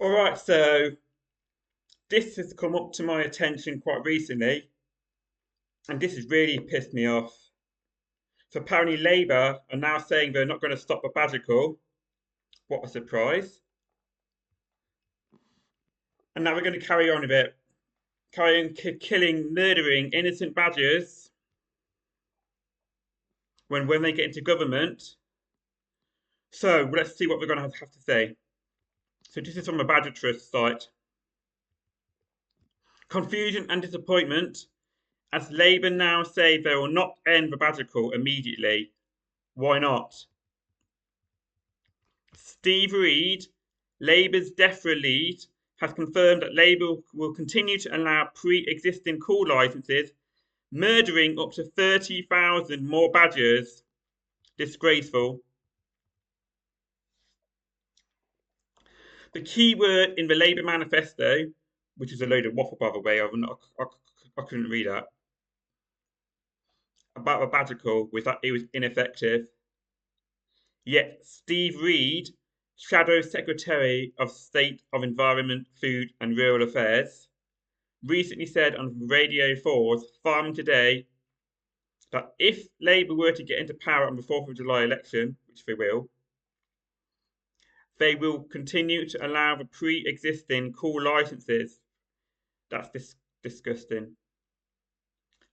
All right, so this has come up to my attention quite recently, and this has really pissed me off. So apparently Labour are now saying they're not going to stop the badger cull. What a surprise. And now we're going to carry on with it. Carry on killing, murdering innocent badgers when they get into government. So let's see what we're going to have to say. So this is from the Badger Trust site. Confusion and disappointment as Labour now say they will not end the badger cull immediately. Why not? Steve Reed, Labour's DEFRA lead, has confirmed that Labour will continue to allow pre-existing cull licences, murdering up to 30,000 more badgers. Disgraceful. The key word in the Labour manifesto, which is a load of waffle by the way, I couldn't read that, about the badger cull was that it was ineffective. Yet Steve Reed, Shadow Secretary of State of Environment, Food and Rural Affairs, recently said on Radio 4's Farming Today that if Labour were to get into power on the 4th of July election, which they will continue to allow the pre-existing cull licences. That's disgusting.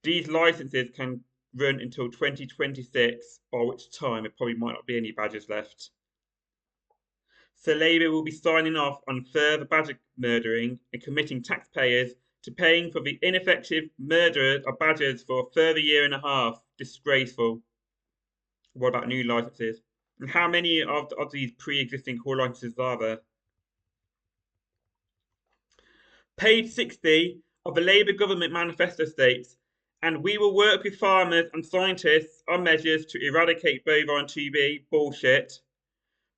These licences can run until 2026, by which time there probably might not be any badgers left. So Labour will be signing off on further badger murdering and committing taxpayers to paying for the ineffective murder of badgers for a further year and a half. Disgraceful. What about new licences? And how many of these pre-existing cull licences are there? Page 60 of the Labour government manifesto states, and we will work with farmers and scientists on measures to eradicate bovine TB. Bullshit.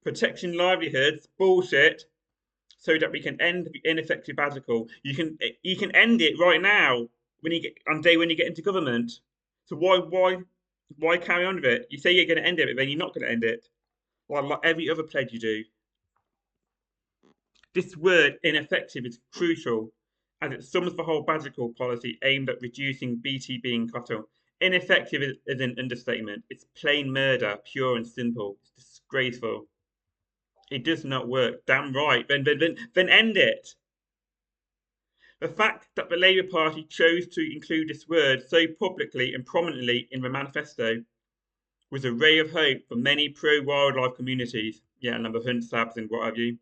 Protecting livelihoods. Bullshit. So that we can end the ineffective badger cull. You can end it right now when you get into government. So why carry on with it? You say you're going to end it, but then you're not going to end it. Like every other pledge you do. This word ineffective is crucial as it sums the whole badger cull policy aimed at reducing BTB in cattle. Ineffective is an understatement. It's plain murder, pure and simple. It's disgraceful. It does not work. Damn right. Then end it. The fact that the Labour Party chose to include this word so publicly and prominently in the manifesto was a ray of hope for many pro-wildlife communities. Yeah, and the hunt slabs and what have you.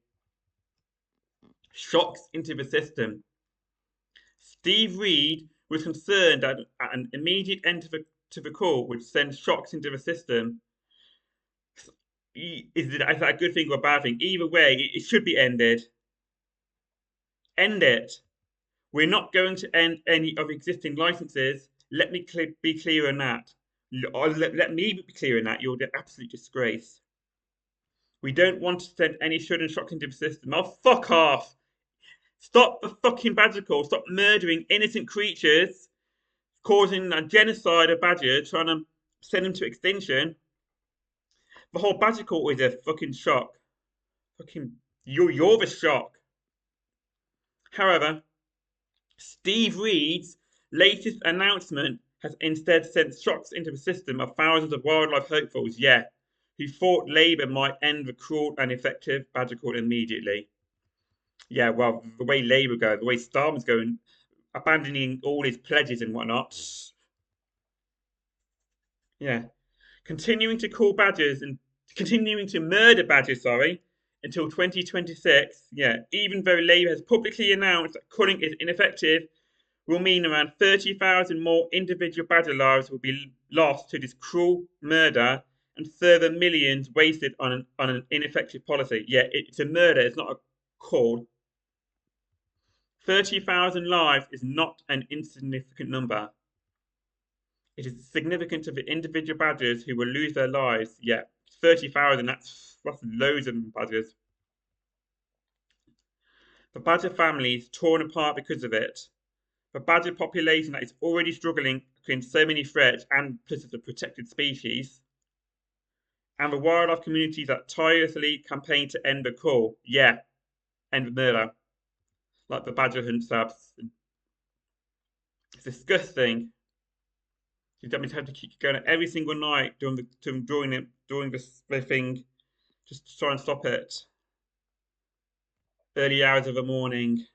Shocks into the system. Steve Reed was concerned that an immediate end to the cull would send shocks into the system. Is that a good thing or a bad thing? Either way, it should be ended. End it. We're not going to end any of existing licenses. Let me be clear on that. Let me be clear on that. You're the absolute disgrace. We don't want to send any sudden shocks into the system. Oh, fuck off. Stop the fucking badger cull. Stop murdering innocent creatures, causing a genocide of badgers, trying to send them to extinction. The whole badger cull is a fucking shock. Fucking, you're the shock. However, Steve Reed's latest announcement has instead sent shocks into the system of thousands of wildlife hopefuls, who thought Labour might end the cruel and effective badger cull immediately. Yeah, well, the way Labour go, the way Starmer's going, abandoning all his pledges and whatnot. Yeah. Continuing to murder badgers, until 2026. Yeah, even though Labour has publicly announced that culling is ineffective, will mean around 30,000 more individual badger lives will be lost to this cruel murder and further millions wasted on an ineffective policy. Yeah, it's a murder, it's not a cull. 30,000 lives is not an insignificant number. It is significant to the individual badgers who will lose their lives. Yeah, 30,000, that's loads of badgers. The badger families torn apart because of it. The badger population that is already struggling against so many threats and plus it's a protected species. And the wildlife communities that tirelessly campaign to end the cull. Yeah, end murder, like the badger hunt stabs. It's disgusting. That means have to keep going every single night during the thing, just to try and stop it. Early hours of the morning.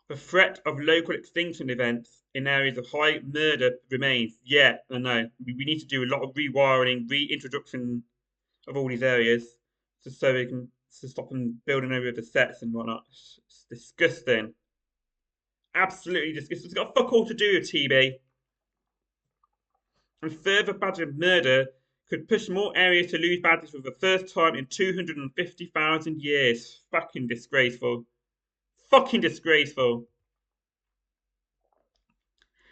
The threat of local extinction events in areas of high murder remains. Yeah, I know. We need to do a lot of rewiring, reintroduction of all these areas, just so we can to stop them building over the sets and whatnot. It's disgusting. Absolutely disgusting. It's got fuck all to do with TB. And further badger murder could push more areas to lose badgers for the first time in 250,000 years. Fucking disgraceful. Fucking disgraceful.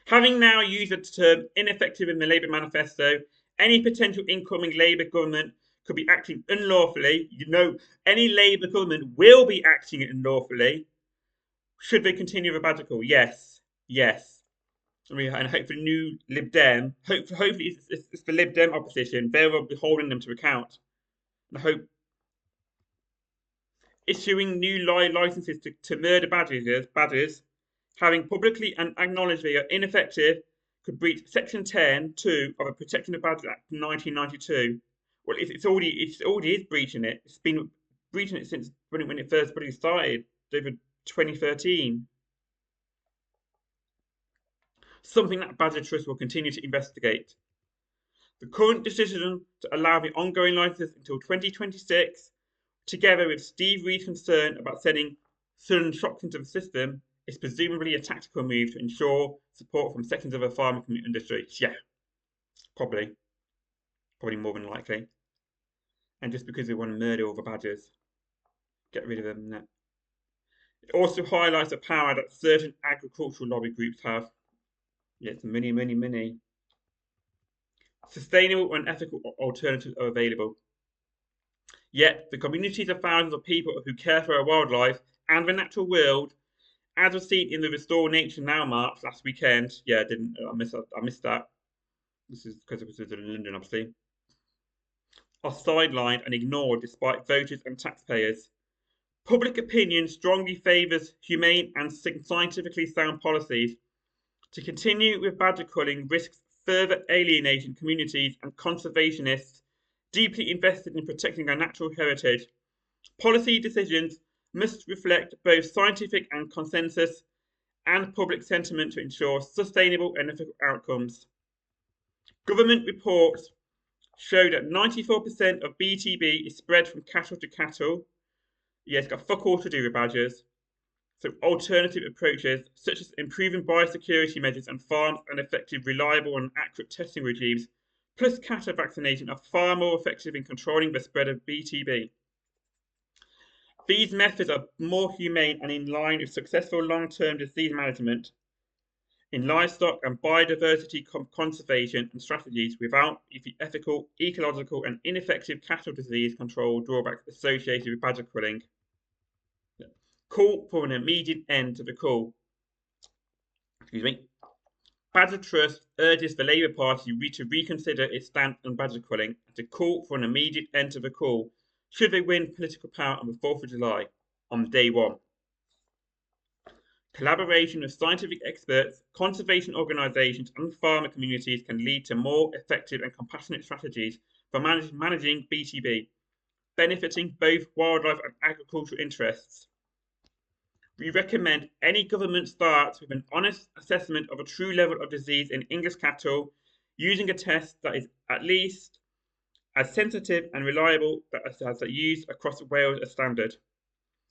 Having now used the term ineffective in the Labour manifesto, any potential incoming Labour government could be acting unlawfully. You know, any Labour government will be acting unlawfully. Should they continue the radical? Yes. Yes. I mean, and hopefully, new Lib Dem, hopefully, it's the Lib Dem opposition. They will be holding them to account. And I hope issuing new licenses to murder badgers, having publicly and acknowledged they are ineffective, could breach Section 10(2) of the Protection of Badgers Act 1992. Well, it's already is breaching it. It's been breaching it since when it first started over 2013. Something that Badger Trust will continue to investigate. The current decision to allow the ongoing licenses until 2026, together with Steve Reed's concern about sending sudden shocks into the system, is presumably a tactical move to ensure support from sections of the farming industry. Yeah, probably. Probably more than likely. And just because they want to murder all the badgers, get rid of them. No. It also highlights the power that certain agricultural lobby groups have. Yes, many. Sustainable and ethical alternatives are available. Yet, the communities of thousands of people who care for our wildlife and the natural world, as was seen in the Restore Nature Now march last weekend. Yeah, I missed that. This is because it was in London, obviously. Are sidelined and ignored despite voters and taxpayers. Public opinion strongly favours humane and scientifically sound policies. To continue with badger culling risks further alienating communities and conservationists deeply invested in protecting our natural heritage. Policy decisions must reflect both scientific and consensus and public sentiment to ensure sustainable and ethical outcomes. Government reports show that 94% of BTB is spread from cattle to cattle. Yeah, it's got fuck all to do with badgers. So alternative approaches, such as improving biosecurity measures and farms and effective, reliable and accurate testing regimes, plus cattle vaccination are far more effective in controlling the spread of BTB. These methods are more humane and in line with successful long-term disease management in livestock and biodiversity conservation and strategies without the ethical, ecological and ineffective cattle disease control drawbacks associated with badger culling. Call for an immediate end to the cull. Badger Trust urges the Labour Party to reconsider its stance on badger culling and to call for an immediate end to the cull should they win political power on the 4th of July, on day one. Collaboration with scientific experts, conservation organisations and farmer communities can lead to more effective and compassionate strategies for managing BTB, benefiting both wildlife and agricultural interests. We recommend any government starts with an honest assessment of a true level of disease in English cattle using a test that is at least as sensitive and reliable as used across Wales as standard.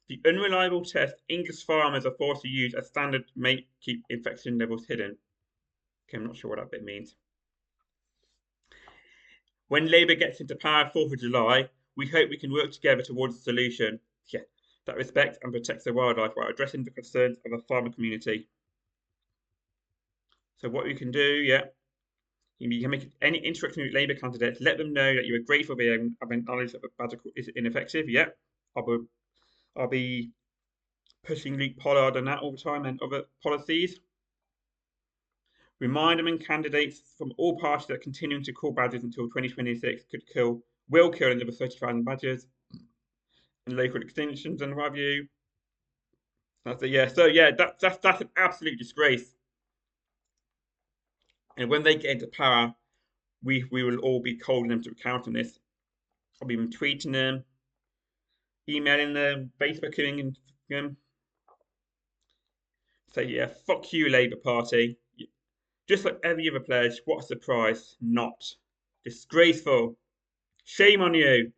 The unreliable test English farmers are forced to use as standard may keep infection levels hidden. Okay, I'm not sure what that bit means. When Labour gets into power 4th of July, we hope we can work together towards a solution that respects and protects the wildlife while addressing the concerns of the farmer community. So what we can do, you can make any interaction with Labour candidates, let them know that you are grateful they have acknowledged that the badger is ineffective. I'll be pushing Luke Pollard on that all the time and other policies. Remind them and candidates from all parties that continuing to cull badgers until 2026 will kill another 30,000 badgers. and local extinctions and what have you. That's yeah. So yeah, that's an absolute disgrace. And when they get into power, we will all be holding them to account on this. I'll be tweeting them, emailing them, Facebooking them. So yeah, fuck you, Labour Party. Just like every other pledge, what a surprise. Not. Disgraceful. Shame on you.